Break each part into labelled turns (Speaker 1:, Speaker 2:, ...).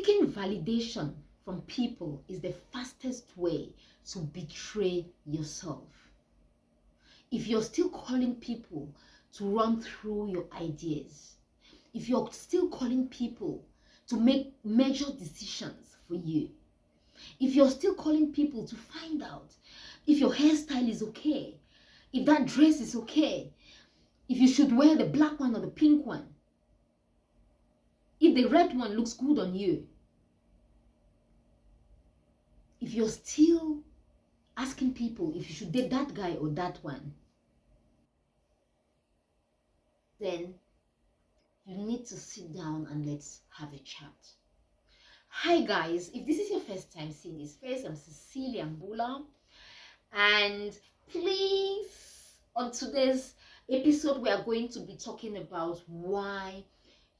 Speaker 1: Seeking validation from people is the fastest way to betray yourself. If you're still calling people to run through your ideas, if you're still calling people to make major decisions for you, if you're still calling people to find out if your hairstyle is okay, if that dress is okay, if you should wear the black one or the pink one, if the red one looks good on you, if you're still asking people if you should date that guy or that one, then you need to sit down and let's have a chat. Hi guys, if this is your first time seeing this face, I'm Cecilia Mbula, and please, on today's episode we are going to be talking about why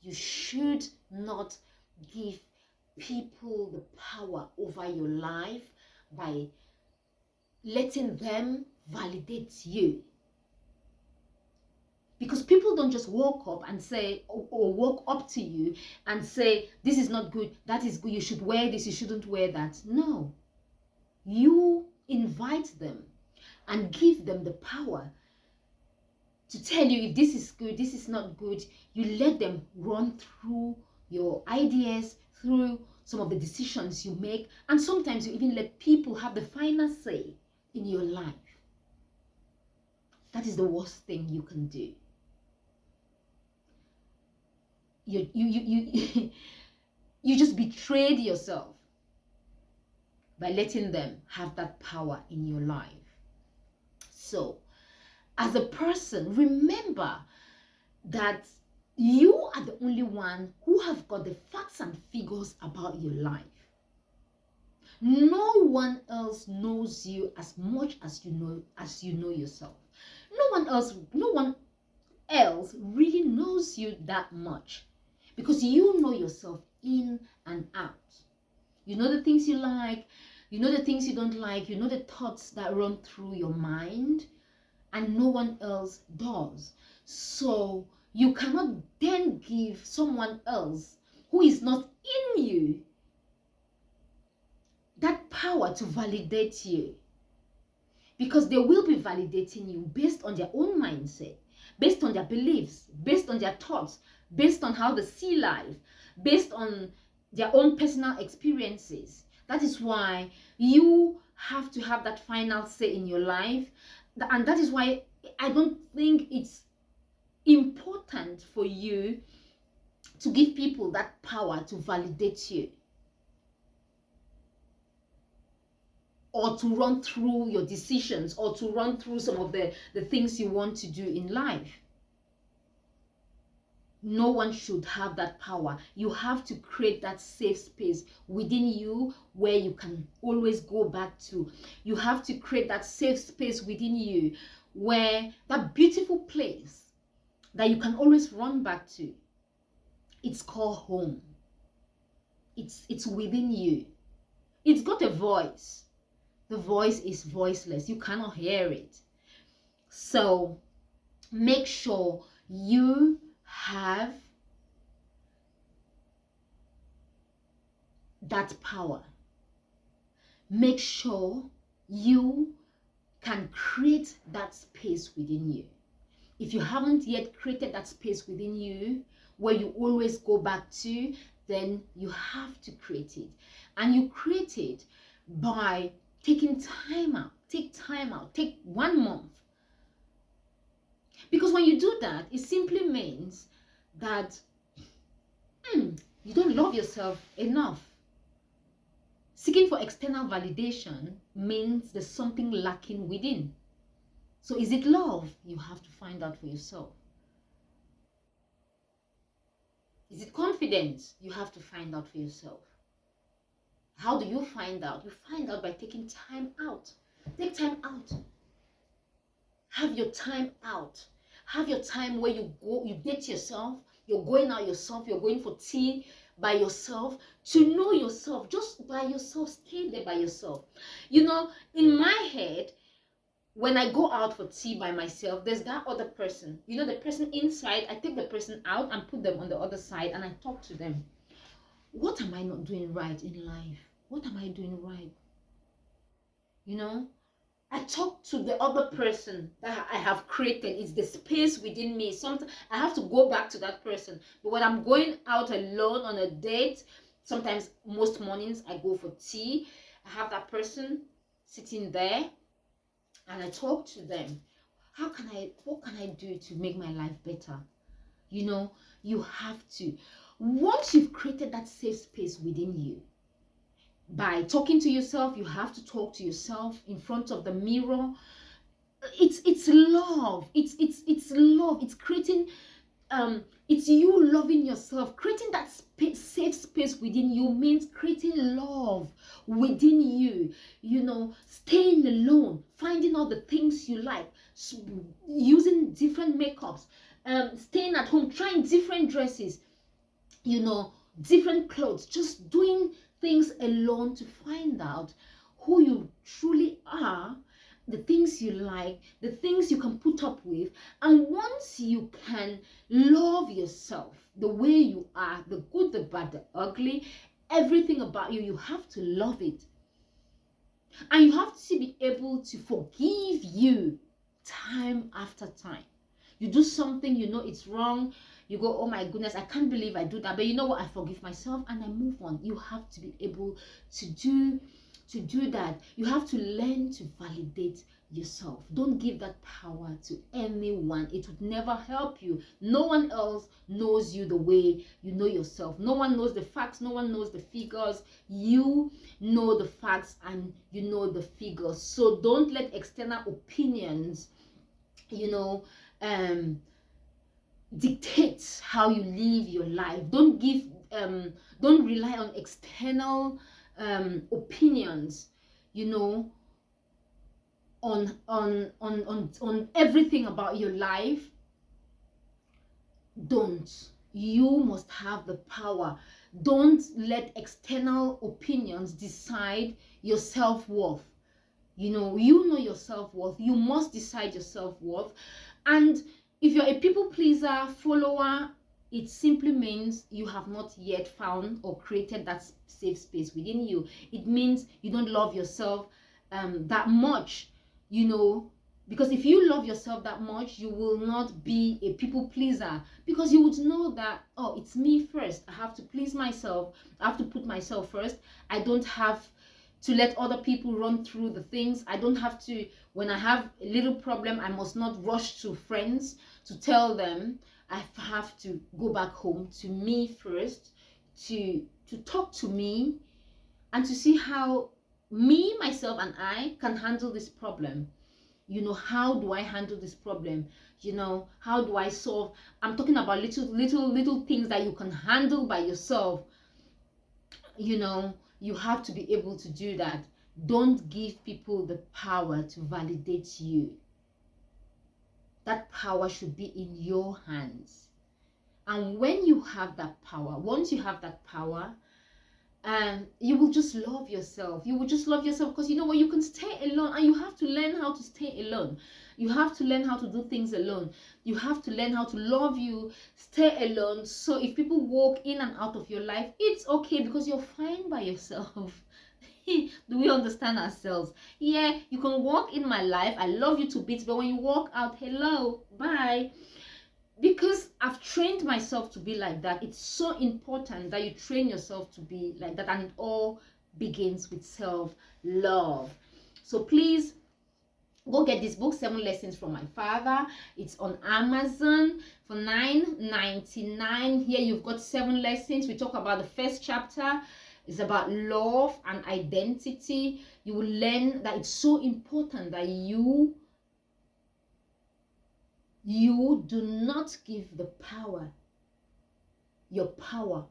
Speaker 1: you should not give people the power over your life by letting them validate you. Because people don't just walk up and say, or walk up to you and say, this is not good, that is good, you should wear this, you shouldn't wear that. No. You invite them and give them the power to tell you if this is good, this is not good. You let them run through your ideas, through some of the decisions you make, and sometimes you even let people have the final say in your life. That is the worst thing you can do. You just betrayed yourself by letting them have that power in your life. So, as a person, remember that you are the only one who have got the facts and figures about your life. No one else knows you as much as you know yourself. No one else really knows you that much, because you know yourself in and out. You know the things you like, you know the things you don't like, you know the thoughts that run through your mind, and no one else does. So you cannot then give someone else who is not in you that power to validate you, because they will be validating you based on their own mindset, based on their beliefs, based on their thoughts, based on how they see life, based on their own personal experiences. That is why you have to have that final say in your life. And that is why I don't think it's important for you to give people that power to validate you, or to run through your decisions, or to run through some of the things you want to do in life. No one should have that power. You have to create that safe space within you where you can always go back to. You have to create that safe space within you where that beautiful place that you can always run back to. It's called home. It's within you. It's got a voice. The voice is voiceless. You cannot hear it. So make sure you have that power. Make sure you can create that space within you. If you haven't yet created that space within you where you always go back to, then you have to create it. And you create it by taking time out. Take time out. Take 1 month. Because when you do that, it simply means that you don't love yourself enough. Seeking for external validation means there's something lacking within. So is it love? You have to find out for yourself. Is it confidence? You have to find out for yourself. How do you find out? You find out by taking time out. Take time out. Have your time out. Have your time where you go, you date yourself, you're going out yourself, you're going for tea by yourself, to know yourself, just by yourself, stay there by yourself. You know, in my head, when I go out for tea by myself, there's that other person. You know, the person inside, I take the person out and put them on the other side and I talk to them. what am I not doing right in life? What am I doing right? You know, I talk to the other person that I have created. It's the space within me. Sometimes I have to go back to that person. But when I'm going out alone on a date, sometimes most mornings I go for tea. I have that person sitting there and I talk to them. What can I do to make my life better? You know, you have to. Once you've created that safe space within you, by talking to yourself, you have to talk to yourself in front of the mirror. It's love. It's love. It's creating it's you loving yourself. Creating that safe space within you means creating love within you. You know, staying alone, finding all the things you like, using different makeups, staying at home, trying different dresses, you know, different clothes, just doing things alone to find out who you truly are, the things you like, the things you can put up with. And once you can love yourself the way you are, the good, the bad, the ugly, everything about you, you have to love it. And you have to be able to forgive you time after time. You do something, you know it's wrong, you go, oh my goodness, I can't believe I do that, but you know what, I forgive myself and I move on. You have to be able to do that. You have to learn to validate yourself. Don't give that power to anyone. It would never help you. No one else knows you the way you know yourself. No one knows the facts, no one knows the figures. You know the facts and you know the figures. So don't let external opinions, you know, dictate how you live your life. Don't rely on external opinions, you know, on everything about your life. Don't. You must have the power. Don't let external opinions decide your self-worth. You know your self-worth. You must decide your self-worth. And if you're a people pleaser, follower, it simply means you have not yet found or created that safe space within you. It means you don't love yourself that much, you know, because if you love yourself that much, you will not be a people pleaser, because you would know that, oh, it's me first. I have to please myself. I have to put myself first. I don't have to let other people run through the things. I don't have to, when I have a little problem, I must not rush to friends to tell them. I have to go back home to me first, to talk to me and to see how me, myself, and I can handle this problem. You know, how do I handle this problem? You know, how do I solve? I'm talking about little things that you can handle by yourself. You know, you have to be able to do that. Don't give people the power to validate you. That power should be in your hands. And when you have that power, once you have that power, you will just love yourself. You will just love yourself, because you know what, you can stay alone, and you have to learn how to stay alone. You have to learn how to do things alone. You have to learn how to love you, stay alone. So if people walk in and out of your life, it's okay, because you're fine by yourself. Do we understand ourselves? Yeah, you can walk in my life, I love you to bits, but when you walk out, hello, bye. Because I've trained myself to be like that. It's so important that you train yourself to be like that, and it all begins with self-love. So please go get this book, 7 Lessons from My Father. It's on Amazon for $9.99. Here you've got 7 lessons. We talk about the first chapter. It's about love and identity. You will learn that it's so important that you do not give your power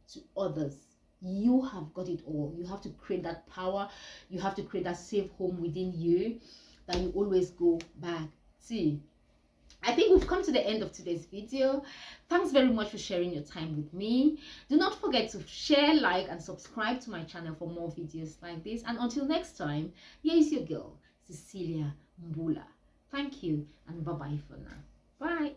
Speaker 1: to others. You have got it all. You have to create that power. You have to create that safe home within you that you always go back to. I think we've come to the end of today's video. Thanks very much for sharing your time with me. Do not forget to share, like, and subscribe to my channel for more videos like this. And until next time, here is your girl, Cecilia Mbula. Thank you, and bye-bye for now. Bye.